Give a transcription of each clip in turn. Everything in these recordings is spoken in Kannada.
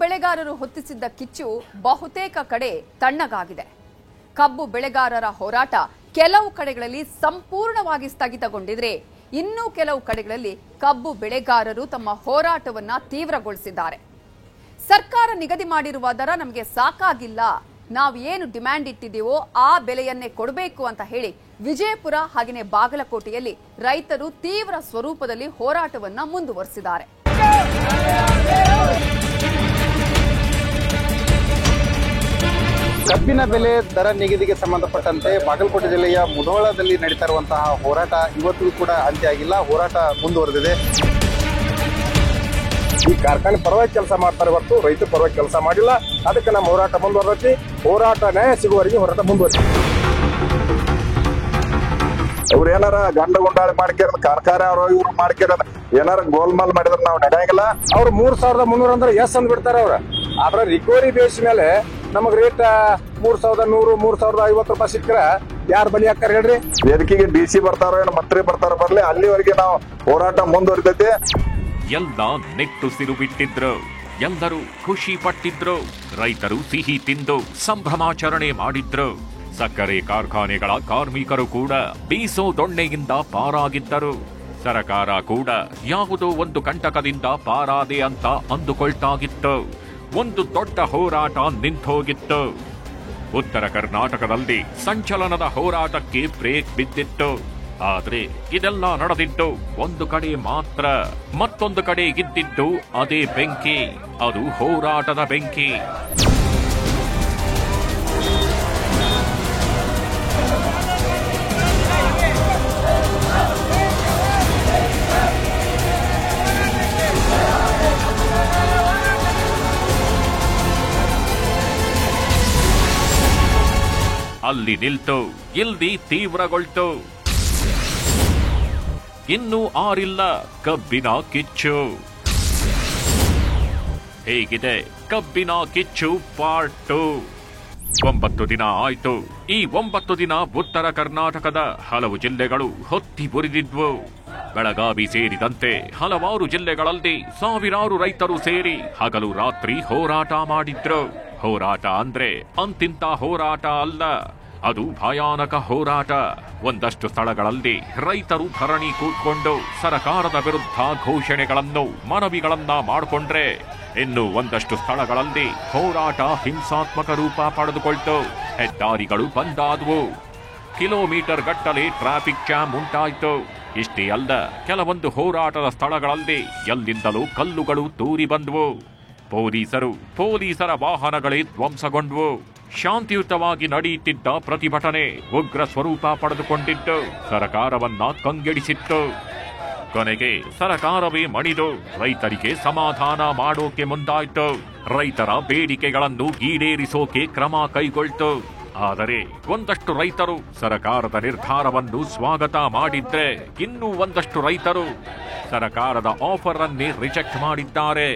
ಬೆಳೆಗಾರರು ಹೊತ್ತಿಸಿದ್ದ ಕಿಚ್ಚು ಬಹುತೇಕ ಕಡೆ ತಣ್ಣಗಾಗಿದೆ. ಕಬ್ಬು ಬೆಳೆಗಾರರ ಹೋರಾಟ ಕೆಲವು ಕಡೆಗಳಲ್ಲಿ ಸಂಪೂರ್ಣವಾಗಿ ಸ್ಥಗಿತಗೊಂಡಿದ್ರೆ ಇನ್ನೂ ಕೆಲವು ಕಡೆಗಳಲ್ಲಿ ಕಬ್ಬು ಬೆಳೆಗಾರರು ತಮ್ಮ ಹೋರಾಟವನ್ನ ತೀವ್ರಗೊಳಿಸಿದ್ದಾರೆ. ಸರ್ಕಾರ ನಿಗದಿ ಮಾಡಿರುವ ದರ ನಮಗೆ ಸಾಕಾಗಿಲ್ಲ, ನಾವು ಏನು ಡಿಮ್ಯಾಂಡ್ ಇಟ್ಟಿದ್ದೀವೋ ಆ ಬೆಲೆಯನ್ನೇ ಕೊಡಬೇಕು ಅಂತ ಹೇಳಿ ವಿಜಯಪುರ ಹಾಗೆಯೇ ಬಾಗಲಕೋಟೆಯಲ್ಲಿ ರೈತರು ತೀವ್ರ ಸ್ವರೂಪದಲ್ಲಿ ಹೋರಾಟವನ್ನ ಮುಂದುವರೆಸಿದ್ದಾರೆ. ಕಬ್ಬಿನ ಬೆಲೆ ದರ ನಿಗದಿಗೆ ಸಂಬಂಧಪಟ್ಟಂತೆ ಬಾಗಲಕೋಟೆ ಜಿಲ್ಲೆಯ ಮುಧೋಳದಲ್ಲಿ ನಡೀತಾ ಇರುವಂತಹ ಹೋರಾಟ ಇವತ್ತಿಗೂ ಕೂಡ ಅಂತ್ಯ ಆಗಿಲ್ಲ. ಹೋರಾಟ ಮುಂದುವರೆದಿದೆ. ಈ ಕಾರ್ಖಾನೆ ಪರವಾಗಿ ಕೆಲಸ ಮಾಡ್ತಾರೆ ಹೊರತು ರೈತರ ಪರವಾಗಿ ಕೆಲಸ ಮಾಡಿಲ್ಲ. ಅದಕ್ಕೆ ನಮ್ಮ ಹೋರಾಟ ಮುಂದುವರೆದೈತಿ. ಹೋರಾಟ ನ್ಯಾಯ ಸಿಗುವವರೆಗೆ ಹೋರಾಟ ಮುಂದುವರೆದ. ಅವ್ರು ಏನಾರ ಗಂಡ ಗುಂಡಾಳಿ ಮಾಡ್ಕ್ಯಾರ ಕಾರ್ಖಾನೆ ಅವ್ರು ಇವ್ರು ಮಾಡ್ಕ್ಯಾರ ಏನಾರ ಗೋಲ್ಮಾಲ್ ಮಾಡಿದ್ರೆ ನಾವು ನಡೆಯಂಗಿಲ್ಲ. ಅವ್ರು 3300 ಅಂದ್ರೆ ಎಸ್ ಅಂದ್ ಬಿಡ್ತಾರೆ ಅವ್ರ. ಆದ್ರೆ ರಿಕವರಿ ಬೇಸ್ ಮೇಲೆ ನಮಗ್ ರೇಟ್ 3100 3050 ರೂಪಾಯಿ ಸಿಕ್ಕರೆ ಯಾರು ಬಲಿ ಹಾಕ್ತಾರ ಹೇಳ್ರಿ? ವೇದಿಕೆಗೆ DC ಬರ್ತಾರೋ ಏನೋ ಮಂತ್ರಿ ಬರ್ತಾರೋ ಬರ್ಲಿ, ಅಲ್ಲಿವರೆಗೆ ನಾವು ಹೋರಾಟ ಮುಂದುವರಿತೈತಿ. ಎಲ್ಲ ನಿಟ್ಟುಸಿರು ಬಿಟ್ಟಿದ್ರು, ಎಲ್ಲರೂ ಖುಷಿ ಪಟ್ಟಿದ್ರು, ರೈತರು ಸಿಹಿ ತಿಂದು ಸಂಭ್ರಮಾಚರಣೆ ಮಾಡಿದ್ರು. ಸಕ್ಕರೆ ಕಾರ್ಖಾನೆಗಳ ಕಾರ್ಮಿಕರು ಕೂಡ ಬೀಸೋ ದೊಣ್ಣೆಯಿಂದ ಪಾರಾಗಿದ್ದರು. ಸರಕಾರ ಕೂಡ ಯಾವುದೋ ಒಂದು ಕಂಟಕದಿಂದ ಪಾರಾದೆ ಅಂತ ಅಂದುಕೊಳ್ತಾಗಿತ್ತು. ಒಂದು ದೊಡ್ಡ ಹೋರಾಟ ನಿಂತೋಗಿತ್ತು. ಉತ್ತರ ಕರ್ನಾಟಕದಲ್ಲಿ ಸಂಚಲನದ ಹೋರಾಟಕ್ಕೆ ಬ್ರೇಕ್ ಬಿದ್ದಿತ್ತು. ಆದ್ರೆ ಇದೆಲ್ಲ ನಡೆದಿದ್ದು ಒಂದು ಕಡೆ ಮಾತ್ರ. ಮತ್ತೊಂದು ಕಡೆ ಇದ್ದಿದ್ದು ಅದೇ ಬೆಂಕಿ, ಅದು ಹೋರಾಟದ ಬೆಂಕಿ. ಅಲ್ಲಿ ನಿಲ್ತು, ಇಲ್ಲಿ ತೀವ್ರಗೊಳ್ತು. ಇನ್ನೂ ಆರಿಲ್ಲ ಕಬ್ಬಿನ ಕಿಚ್ಚು. ಹೇಗಿದೆ ಕಬ್ಬಿನ ಕಿಚ್ಚು ಪಾರ್ಟ್ 2? 9 ದಿನ ಆಯ್ತು. ಈ 9 ದಿನ ಉತ್ತರ ಕರ್ನಾಟಕದ ಹಲವು ಜಿಲ್ಲೆಗಳು ಹೊತ್ತಿ ಉರಿದಿದ್ವು. ಬೆಳಗಾವಿ ಸೇರಿದಂತೆ ಹಲವಾರು ಜಿಲ್ಲೆಗಳಲ್ಲಿ ಸಾವಿರಾರು ರೈತರು ಸೇರಿ ಹಗಲು ರಾತ್ರಿ ಹೋರಾಟ ಮಾಡಿದ್ರು. ಹೋರಾಟ ಅಂದ್ರೆ ಅಂತಿಂತ ಹೋರಾಟ ಅಲ್ಲ, ಅದು ಭಯಾನಕ ಹೋರಾಟ. ಒಂದಷ್ಟು ಸ್ಥಳಗಳಲ್ಲಿ ರೈತರು ಧರಣಿ ಕೂತ್ಕೊಂಡು ಸರಕಾರದ ವಿರುದ್ಧ ಘೋಷಣೆಗಳನ್ನು ಮನವಿಗಳನ್ನ ಮಾಡಿಕೊಂಡ್ರೆ, ಇನ್ನು ಒಂದಷ್ಟು ಸ್ಥಳಗಳಲ್ಲಿ ಹೋರಾಟ ಹಿಂಸಾತ್ಮಕ ರೂಪ ಪಡೆದುಕೊಳ್ತು. ಹೆದ್ದಾರಿಗಳು ಬಂದಾದವು. ಕಿಲೋಮೀಟರ್ ಗಟ್ಟಲೆ ಟ್ರಾಫಿಕ್ ಜಾಮ್ ಉಂಟಾಯಿತು. ಇಷ್ಟೇ ಅಲ್ಲ, ಕೆಲವೊಂದು ಹೋರಾಟದ ಸ್ಥಳಗಳಲ್ಲಿ ಎಲ್ಲಿಂದಲೂ ಕಲ್ಲುಗಳು ತೂರಿ ಬಂದವು. ಪೊಲೀಸರ ವಾಹನಗಳೇ ಧ್ವಂಸಗೊಂಡ್ವು. ಶಾಂತಿಯುತವಾಗಿ ನಡೆಯುತ್ತಿದ್ದ ಪ್ರತಿಭಟನೆ ಉಗ್ರ ಸ್ವರೂಪ ಪಡೆದುಕೊಂಡಿದ್ದು ಸರ್ಕಾರವನ್ನ ಕಂಗೆಡಿಸಿತ್ತು. ಕೊನೆಗೆ ಸರ್ಕಾರವೇ ಮಣಿದು ರೈತರಿಗೆ ಸಮಾಧಾನ ಮಾಡೋಕೆ ಮುಂದಾಯ್ತು. ರೈತರ ಬೇಡಿಕೆಗಳನ್ನು ಈಡೇರಿಸೋಕೆ ಕ್ರಮ ಕೈಗೊಳ್ತು. ಆದರೆ ಒಂದಷ್ಟು ರೈತರು ಸರ್ಕಾರದ ನಿರ್ಧಾರವನ್ನು ಸ್ವಾಗತ ಮಾಡಿದ್ರೆ, ಇನ್ನೂ ಒಂದಷ್ಟು ರೈತರು ಸರ್ಕಾರದ ಆಫರ್ ಅನ್ನೇ ರಿಜೆಕ್ಟ್ ಮಾಡಿದ್ದಾರೆ.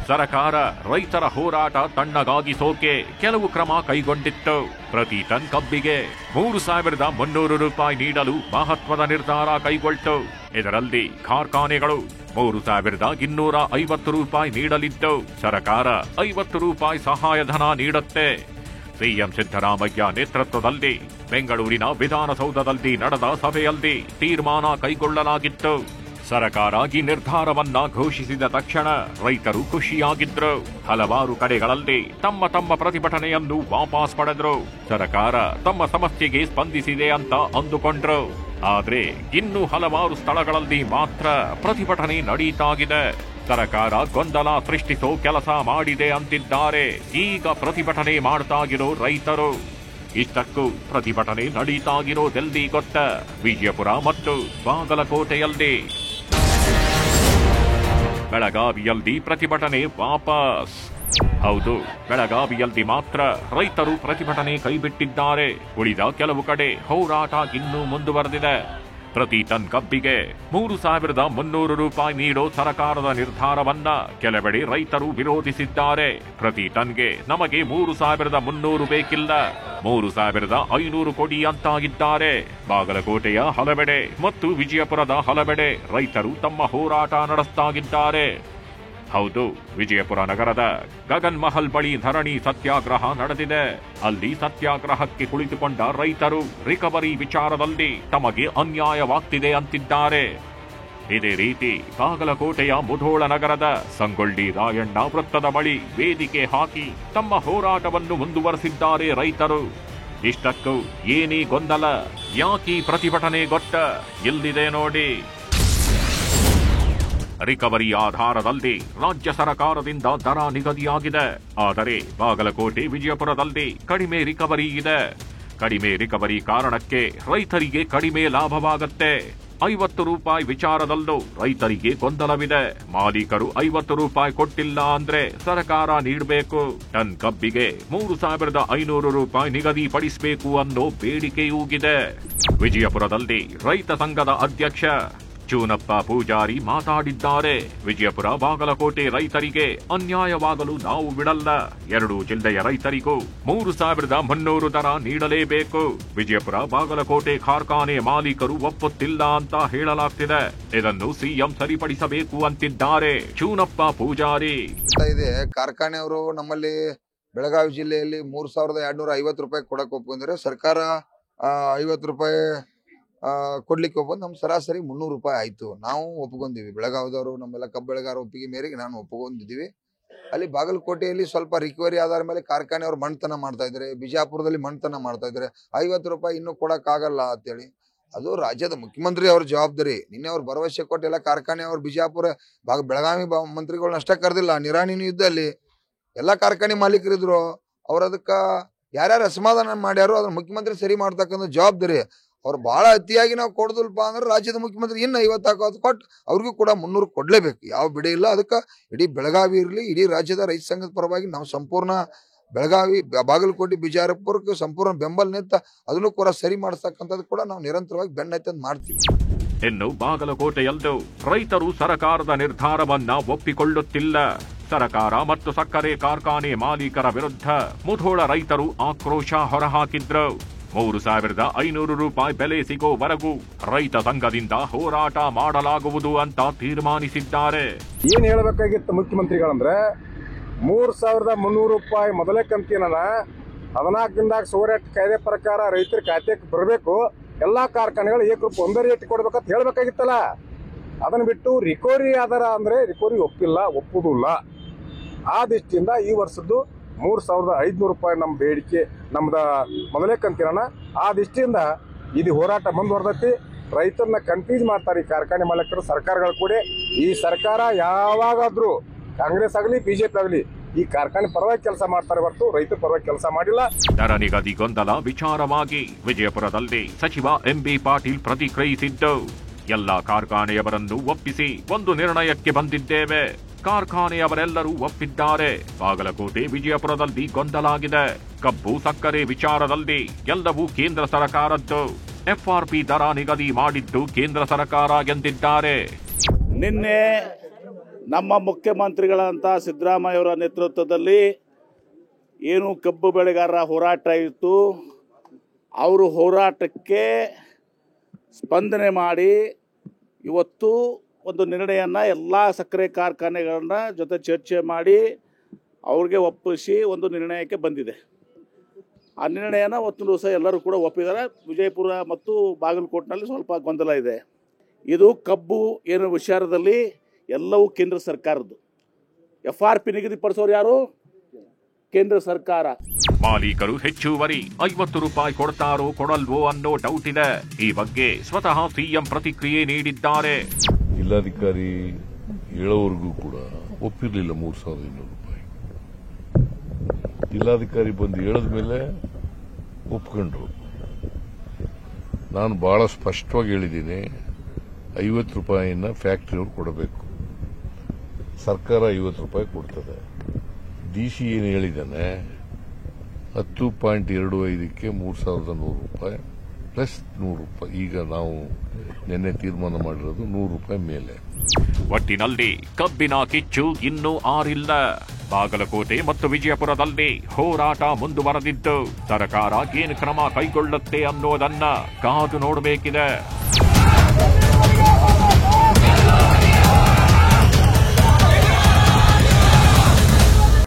ಸರ್ಕಾರ ರೈತರ ಹೋರಾಟ ತಣ್ಣಗಾಗಿಸೋಕೆ ಕೆಲವು ಕ್ರಮ ಕೈಗೊಂಡಿತ್ತು. ಪ್ರತಿ ಟನ್ ಕಬ್ಬಿಗೆ 3,300 ರೂಪಾಯಿ ನೀಡಲು ಮಹತ್ವದ ನಿರ್ಧಾರ ಕೈಗೊಳ್ತು. ಇದರಲ್ಲಿ ಕಾರ್ಖಾನೆಗಳು 3,250 ರೂಪಾಯಿ ನೀಡಲಿದ್ದು, ಸರ್ಕಾರ 50 ರೂಪಾಯಿ ಸಹಾಯಧನ ನೀಡುತ್ತೆ. ಸಿಎಂ ಸಿದ್ದರಾಮಯ್ಯ ನೇತೃತ್ವದಲ್ಲಿ ಬೆಂಗಳೂರಿನ ವಿಧಾನಸೌಧದಲ್ಲಿ ನಡೆದ ಸಭೆಯಲ್ಲಿ ತೀರ್ಮಾನ ಕೈಗೊಳ್ಳಲಾಗಿತ್ತು. ಸರ್ಕಾರ ಈ ನಿರ್ಧಾರವನ್ನ ಘೋಷಿಸಿದ ತಕ್ಷಣ ರೈತರು ಖುಷಿಯಾಗಿದ್ರು. ಹಲವಾರು ಕಡೆಗಳಲ್ಲಿ ತಮ್ಮ ಪ್ರತಿಭಟನೆಯನ್ನು ವಾಪಸ್ ಪಡೆದ್ರು. ಸರ್ಕಾರ ತಮ್ಮ ಸಮಸ್ಯೆಗೆ ಸ್ಪಂದಿಸಿದೆ ಅಂತ ಅಂದುಕೊಂಡ್ರು. ಆದ್ರೆ ಇನ್ನು ಹಲವಾರು ಸ್ಥಳಗಳಲ್ಲಿ ಮಾತ್ರ ಪ್ರತಿಭಟನೆ ನಡೀತಾಗಿದೆ. ಸರ್ಕಾರ ಗೊಂದಲ ಸೃಷ್ಟಿಸೋ ಕೆಲಸ ಮಾಡಿದೆ ಅಂತಿದ್ದಾರೆ ಈಗ ಪ್ರತಿಭಟನೆ ಮಾಡ್ತಾಗಿರೋ ರೈತರು. ಇಷ್ಟಕ್ಕೂ ಪ್ರತಿಭಟನೆ ನಡೀತಾಗಿರೋದೆಲ್ಲಿ ಗೊತ್ತ? ವಿಜಯಪುರ ಮತ್ತು ಬಾಗಲಕೋಟೆಯಲ್ಲಿ. ಬೆಳಗಾವಿಯಲ್ಲಿ ಪ್ರತಿಭಟನೆ ವಾಪಸ್. ಹೌದು, ಬೆಳಗಾವಿಯಲ್ಲಿ ಮಾತ್ರ ರೈತರು ಪ್ರತಿಭಟನೆ ಕೈಬಿಟ್ಟಿದ್ದಾರೆ. ಉಳಿದ ಕೆಲವು ಕಡೆ ಹೋರಾಟ ಇನ್ನೂ ಮುಂದುವರೆದಿದೆ. ಪ್ರತಿ ಟನ್ ಕಬ್ಬಿಗೆ 3,300 ರೂಪಾಯಿ ನೀಡೋ ಸರ್ಕಾರದ ನಿರ್ಧಾರವನ್ನ ಕೆಲವೆಡೆ ರೈತರು ವಿರೋಧಿಸಿದ್ದಾರೆ. ಪ್ರತಿ ಟನ್ಗೆ ನಮಗೆ 3,300 ಬೇಕಿಲ್ಲ, 3,500 ಕೊಡಿ ಅಂತಾಗಿದ್ದಾರೆ. ಬಾಗಲಕೋಟೆಯ ಹಲವೆಡೆ ಮತ್ತು ವಿಜಯಪುರದ ಹಲವೆಡೆ ರೈತರು ತಮ್ಮ ಹೋರಾಟ ನಡೆಸ್ತಾಗಿದ್ದಾರೆ. ಹೌದು, ವಿಜಯಪುರ ನಗರದ ಗಗನ್ ಮಹಲ್ ಬಳಿ ಧರಣಿ ಸತ್ಯಾಗ್ರಹ ನಡೆದಿದೆ. ಅಲ್ಲಿ ಸತ್ಯಾಗ್ರಹಕ್ಕೆ ಕುಳಿತುಕೊಂಡ ರೈತರು ರಿಕವರಿ ವಿಚಾರದಲ್ಲಿ ತಮಗೆ ಅನ್ಯಾಯವಾಗ್ತಿದೆ ಅಂತಿದ್ದಾರೆ. ಇದೇ ರೀತಿ ಬಾಗಲಕೋಟೆಯ ಮುಧೋಳ ನಗರದ ಸಂಗೊಳ್ಳಿ ರಾಯಣ್ಣ ವೃತ್ತದ ಬಳಿ ವೇದಿಕೆ ಹಾಕಿ ತಮ್ಮ ಹೋರಾಟವನ್ನು ಮುಂದುವರೆಸಿದ್ದಾರೆ ರೈತರು. ಇಷ್ಟಕ್ಕೂ ಏನೇ ಗೊಂದಲ, ಯಾಕೀ ಪ್ರತಿಭಟನೆ ಗೊತ್ತ? ಇಲ್ಲಿದೆ ನೋಡಿ. ರಿಕವರಿ ಆಧಾರದಲ್ಲಿ ರಾಜ್ಯ ಸರ್ಕಾರದಿಂದ ದರ ನಿಗದಿಯಾಗಿದೆ. ಆದರೆ ಬಾಗಲಕೋಟೆ, ವಿಜಯಪುರದಲ್ಲಿ ಕಡಿಮೆ ರಿಕವರಿ ಇದೆ. ಕಡಿಮೆ ರಿಕವರಿ ಕಾರಣಕ್ಕೆ ರೈತರಿಗೆ ಕಡಿಮೆ ಲಾಭವಾಗುತ್ತೆ. 50 ರೂಪಾಯಿ ವಿಚಾರದಲ್ಲೂ ರೈತರಿಗೆ ಗೊಂದಲವಿದೆ. ಮಾಲೀಕರು 50 ರೂಪಾಯಿ ಕೊಟ್ಟಿಲ್ಲ ಅಂದ್ರೆ ಸರ್ಕಾರ ನೀಡಬೇಕು. ಟನ್ ಕಬ್ಬಿಗೆ 3,500 ರೂಪಾಯಿ ನಿಗದಿಪಡಿಸಬೇಕು ಅನ್ನೋ ಬೇಡಿಕೆಯೂಗಿದೆ. ವಿಜಯಪುರದಲ್ಲಿ ರೈತ ಸಂಘದ ಅಧ್ಯಕ್ಷ ಚೂನಪ್ಪ ಪೂಜಾರಿ ಮಾತಾಡಿದ್ದಾರೆ. ವಿಜಯಪುರ, ಬಾಗಲಕೋಟೆ ರೈತರಿಗೆ ಅನ್ಯಾಯವಾಗಲು ನಾವು ಬಿಡಲ್ಲ. 2 ಜಿಲ್ಲೆಯ ರೈತರಿಗೂ 3,300 ದರ ನೀಡಲೇಬೇಕು. ವಿಜಯಪುರ, ಬಾಗಲಕೋಟೆ ಕಾರ್ಖಾನೆ ಮಾಲೀಕರು ಒಪ್ಪುತ್ತಿಲ್ಲ ಅಂತ ಹೇಳಲಾಗ್ತಿದೆ. ಇದನ್ನು ಸಿಎಂ ಸರಿಪಡಿಸಬೇಕು ಅಂತಿದ್ದಾರೆ ಚೂನಪ್ಪ ಪೂಜಾರಿ. ಇದೆ ಕಾರ್ಖಾನೆಯವರು ನಮ್ಮಲ್ಲಿ ಬೆಳಗಾವಿ ಜಿಲ್ಲೆಯಲ್ಲಿ 3,250 ರೂಪಾಯಿ ಕೊಡಕ್ಕೆ ಒಪ್ಪಿಕೊಂಡ್ರೆ ಸರ್ಕಾರ 50 ರೂಪಾಯಿ ಕೊಡ್ಲಿಕ್ಕೆ ಒಪ್ಪಂದು ನಮ್ಮ ಸರಾಸರಿ 300 ರೂಪಾಯಿ ಆಯ್ತು. ನಾವು ಒಪ್ಕೊಂಡಿವಿ. ಬೆಳಗಾವಿದವರು ನಮ್ಮೆಲ್ಲ ಕಬ್ಬು ಬೆಳೆಗಾರ ಒಪ್ಪಿಗೆ ಮೇರೆಗೆ ನಾನು ಒಪ್ಕೊಂಡಿದ್ದೀವಿ. ಅಲ್ಲಿ ಬಾಗಲಕೋಟೆಯಲ್ಲಿ ಸ್ವಲ್ಪ ರಿಕವರಿ ಆಧಾರ ಮೇಲೆ ಕಾರ್ಖಾನೆಯವರು ಮಣ್ತನ ಮಾಡ್ತಾ ಇದ್ದಾರೆ. ಬಿಜಾಪುರದಲ್ಲಿ ಮಣ್ತನ ಮಾಡ್ತಾ ಇದ್ದಾರೆ. 50 ರೂಪಾಯಿ ಇನ್ನೂ ಕೊಡಕ್ಕಾಗಲ್ಲ ಅಂತೇಳಿ ಅದು ರಾಜ್ಯದ ಮುಖ್ಯಮಂತ್ರಿ ಅವ್ರ ಜವಾಬ್ದಾರಿ. ನಿನ್ನೆ ಅವ್ರು ಭರವಸೆ ಕೊಟ್ಟಿಲ್ಲ. ಕಾರ್ಖಾನೆಯವರು ಬಿಜಾಪುರ ಬೆಳಗಾವಿ ಮಂತ್ರಿಗಳನ್ನ ಅಷ್ಟೇ ಕರೆದಿಲ್ಲ. ನಿರಾಣಿನೂ ಇದ್ದ ಅಲ್ಲಿ ಎಲ್ಲ ಕಾರ್ಖಾನೆ ಮಾಲೀಕರಿದ್ರು. ಅವ್ರು ಅದಕ್ಕೆ ಯಾರ್ಯಾರು ಅಸಮಾಧಾನ ಮಾಡ್ಯಾರೋ ಅದನ್ನ ಮುಖ್ಯಮಂತ್ರಿ ಸರಿ ಮಾಡ್ತಕ್ಕಂಥ ಜವಾಬ್ದಾರಿ ಅವ್ರು. ಬಹಳ ಅತಿಯಾಗಿ ನಾವು ಕೊಡೋದಿಲ್ಪ ಅಂದ್ರೆ ರಾಜ್ಯದ ಮುಖ್ಯಮಂತ್ರಿ ಇನ್ನು 50 ಕೊಟ್ಟು ಅವ್ರಿಗೂ ಕೂಡ 300 ಕೊಡ್ಲೇಬೇಕು. ಯಾವ ಬಿಡೆ ಇಲ್ಲ. ಅದಕ್ಕೆ ಇಡೀ ಬೆಳಗಾವಿ ಇರಲಿ, ಇಡೀ ರಾಜ್ಯದ ರೈತ ಸಂಘದ ಪರವಾಗಿ ನಾವು ಸಂಪೂರ್ಣ ಬೆಳಗಾವಿ, ಬಾಗಲಕೋಟೆ, ಬಿಜಾಪುರಕ್ಕೆ ಸಂಪೂರ್ಣ ಬೆಂಬಲ ನಿಂತ ಅದನ್ನು ಕೂಡ ಸರಿ ಮಾಡಿಸ್ತಕ್ಕಂಥದ್ದು ಕೂಡ ನಾವು ನಿರಂತರವಾಗಿ ಬೆನ್ನೈತಂದು ಮಾಡ್ತೀವಿ. ಇನ್ನು ಬಾಗಲಕೋಟೆಯಲ್ಲೂ ರೈತರು ಸರ್ಕಾರದ ನಿರ್ಧಾರವನ್ನ ಒಪ್ಪಿಕೊಳ್ಳುತ್ತಿಲ್ಲ. ಸರ್ಕಾರ ಮತ್ತು ಸಕ್ಕರೆ ಕಾರ್ಖಾನೆ ಮಾಲೀಕರ ವಿರುದ್ಧ ಮುಧೋಳ ರೈತರು ಆಕ್ರೋಶ ಹೊರಹಾಕಿದ್ರು. 3,500 ರೂಪಾಯಿ ಬೆಲೆ ಸಿಗೋವರೆಗೂ ರೈತ ಸಂಘದಿಂದ ಹೋರಾಟ ಮಾಡಲಾಗುವುದು ಅಂತ ತೀರ್ಮಾನಿಸಿದ್ದಾರೆ. ಏನ್ ಹೇಳಬೇಕಾಗಿತ್ತು ಮುಖ್ಯಮಂತ್ರಿಗಳಂದ್ರೆ 3,300 ರೂಪಾಯಿ ಮೊದಲೇ ಕಂತಿನ 14 ದಿನದಾಗ ಸೋರೆಟ್ ಕಾಯ್ದೆ ಪ್ರಕಾರ ರೈತರ ಖಾತೆಗೆ ಬರಬೇಕು. ಎಲ್ಲಾ ಕಾರ್ಖಾನೆಗಳು ಏಕರೂಪ ಒಂದೇ ರೇಟ್ ಕೊಡ್ಬೇಕಂತ ಹೇಳ್ಬೇಕಾಗಿತ್ತಲ್ಲ. ಅದನ್ನ ಬಿಟ್ಟು ರಿಕವರಿ ಆಧಾರ ಅಂದ್ರೆ ರಿಕವರಿ ಒಪ್ಪುದಿಲ್ಲ. ಆ ದೃಷ್ಟಿಯಿಂದ ಈ ವರ್ಷದ್ದು 3,500 ರೂಪಾಯಿ ನಮ್ಮ ಬೇಡಿಕೆ, ನಮ್ದ ಮೊದಲೇ ಕಂತಿನ. ಆ ದೃಷ್ಟಿಯಿಂದ ಇದು ಹೋರಾಟ ಮುಂದುವರೆದೈತಿ. ರೈತರನ್ನ ಕನ್ಫ್ಯೂಸ್ ಮಾಡ್ತಾರೆ ಈ ಕಾರ್ಖಾನೆ ಮಾಲೀಕರು, ಸರ್ಕಾರಗಳು ಕೂಡ. ಈ ಸರ್ಕಾರ ಯಾವಾಗಾದ್ರೂ ಕಾಂಗ್ರೆಸ್ ಆಗಲಿ ಬಿಜೆಪಿ ಆಗಲಿ ಈ ಕಾರ್ಖಾನೆ ಪರವಾಗಿ ಕೆಲಸ ಮಾಡ್ತಾರೆ ಹೊರತು ರೈತರ ಪರವಾಗಿ ಕೆಲಸ ಮಾಡಿಲ್ಲ. ದರ ನಿಗದಿ ಗೊಂದಲ ವಿಚಾರವಾಗಿ ವಿಜಯಪುರದಲ್ಲಿ ಸಚಿವ ಎಂಬಿ ಪಾಟೀಲ್ ಪ್ರತಿಕ್ರಿಯಿಸಿದ್ದು, ಎಲ್ಲ ಕಾರ್ಖಾನೆಯವರನ್ನು ಒಪ್ಪಿಸಿ ಒಂದು ನಿರ್ಣಯಕ್ಕೆ ಬಂದಿದ್ದೇವೆ. ಕಾರ್ಖಾನೆಯವರೆಲ್ಲರೂ ಒಪ್ಪಿದ್ದಾರೆ. ಬಾಗಲಕೋಟೆ, ವಿಜಯಪುರದಲ್ಲಿ ಗೊಂದಲ ಆಗಿದೆ. ಕಬ್ಬು, ಸಕ್ಕರೆ ವಿಚಾರದಲ್ಲಿ ಎಲ್ಲವೂ ಕೇಂದ್ರ ಸರ್ಕಾರದ್ದು. FRP ದರ ನಿಗದಿ ಮಾಡಿದ್ದು ಕೇಂದ್ರ ಸರ್ಕಾರ ಎಂದಿದ್ದಾರೆ. ನಿನ್ನೆ ನಮ್ಮ ಮುಖ್ಯಮಂತ್ರಿಗಳಂತ ಸಿದ್ದರಾಮಯ್ಯವರ ನೇತೃತ್ವದಲ್ಲಿ ಏನು ಕಬ್ಬು ಬೆಳೆಗಾರರ ಹೋರಾಟ ಇತ್ತು, ಅವರು ಹೋರಾಟಕ್ಕೆ ಸ್ಪಂದನೆ ಮಾಡಿ ಇವತ್ತು ಒಂದು ನಿರ್ಣಯನ ಎಲ್ಲ ಸಕ್ಕರೆ ಕಾರ್ಖಾನೆಗಳನ್ನ ಜೊತೆ ಚರ್ಚೆ ಮಾಡಿ ಅವ್ರಿಗೆ ಒಪ್ಪಿಸಿ ಒಂದು ನಿರ್ಣಯಕ್ಕೆ ಬಂದಿದೆ. ಆ ನಿರ್ಣಯನ ಒಂದು ದಿವಸ ಎಲ್ಲರೂ ಕೂಡ ಒಪ್ಪಿದ್ದಾರೆ. ವಿಜಯಪುರ ಮತ್ತು ಬಾಗಲಕೋಟೆನಲ್ಲಿ ಸ್ವಲ್ಪ ಗೊಂದಲ ಇದೆ. ಇದು ಕಬ್ಬು ಏನು ವಿಚಾರದಲ್ಲಿ ಎಲ್ಲವೂ ಕೇಂದ್ರ ಸರ್ಕಾರದ್ದು. FRP ನಿಗದಿಪಡಿಸೋರು ಯಾರು? ಕೇಂದ್ರ ಸರ್ಕಾರ. ಮಾಲೀಕರು ಹೆಚ್ಚುವರಿ 50 ರೂಪಾಯಿ ಕೊಡ್ತಾರೋ ಕೊಡಲ್ವೋ ಅನ್ನೋ ಡೌಟ್ ಇದೆ. ಈ ಬಗ್ಗೆ ಸ್ವತಃ ಸಿಎಂ ಪ್ರತಿಕ್ರಿಯೆ ನೀಡಿದ್ದಾರೆ. ಜಿಲ್ಲಾಧಿಕಾರಿ ಹೇಳೋವರೆಗೂ ಕೂಡ ಒಪ್ಪಿರಲಿಲ್ಲ 3,500 ರೂಪಾಯಿ. ಜಿಲ್ಲಾಧಿಕಾರಿ ಬಂದು ಹೇಳಿದ ಮೇಲೆ ಒಪ್ಕೊಂಡ್ರು. ನಾನು ಬಹಳ ಸ್ಪಷ್ಟವಾಗಿ ಹೇಳಿದ್ದೀನಿ, 50 ರೂಪಾಯಿನ ಫ್ಯಾಕ್ಟರಿಯವ್ರು ಕೊಡಬೇಕು. ಸರ್ಕಾರ 50 ರೂಪಾಯಿ ಕೊಡ್ತದೆ. ಡಿಸಿ ಏನು ಹೇಳಿದ್ದಾನೆ, 10.25ಕ್ಕೆ 3,100 ರೂಪಾಯಿ ಪ್ಲಸ್ 100 ರೂಪಾಯಿ. ಈಗ ನಾವು ನಿನ್ನೆ ತೀರ್ಮಾನ ಮಾಡಿರೋದು 100 ರೂಪಾಯಿ ಮೇಲೆ. ಒಟ್ಟಿನಲ್ಲಿ ಕಬ್ಬಿನ ಕಿಚ್ಚು ಇನ್ನೂ ಆರಿಲ್ಲ. ಬಾಗಲಕೋಟೆ ಮತ್ತು ವಿಜಯಪುರದಲ್ಲಿ ಹೋರಾಟ ಮುಂದುವರೆದಿದ್ದು ಸರ್ಕಾರ ಏನು ಕ್ರಮ ಕೈಗೊಳ್ಳುತ್ತೆ ಅನ್ನೋದನ್ನ ಕಾದು ನೋಡಬೇಕಿದೆ.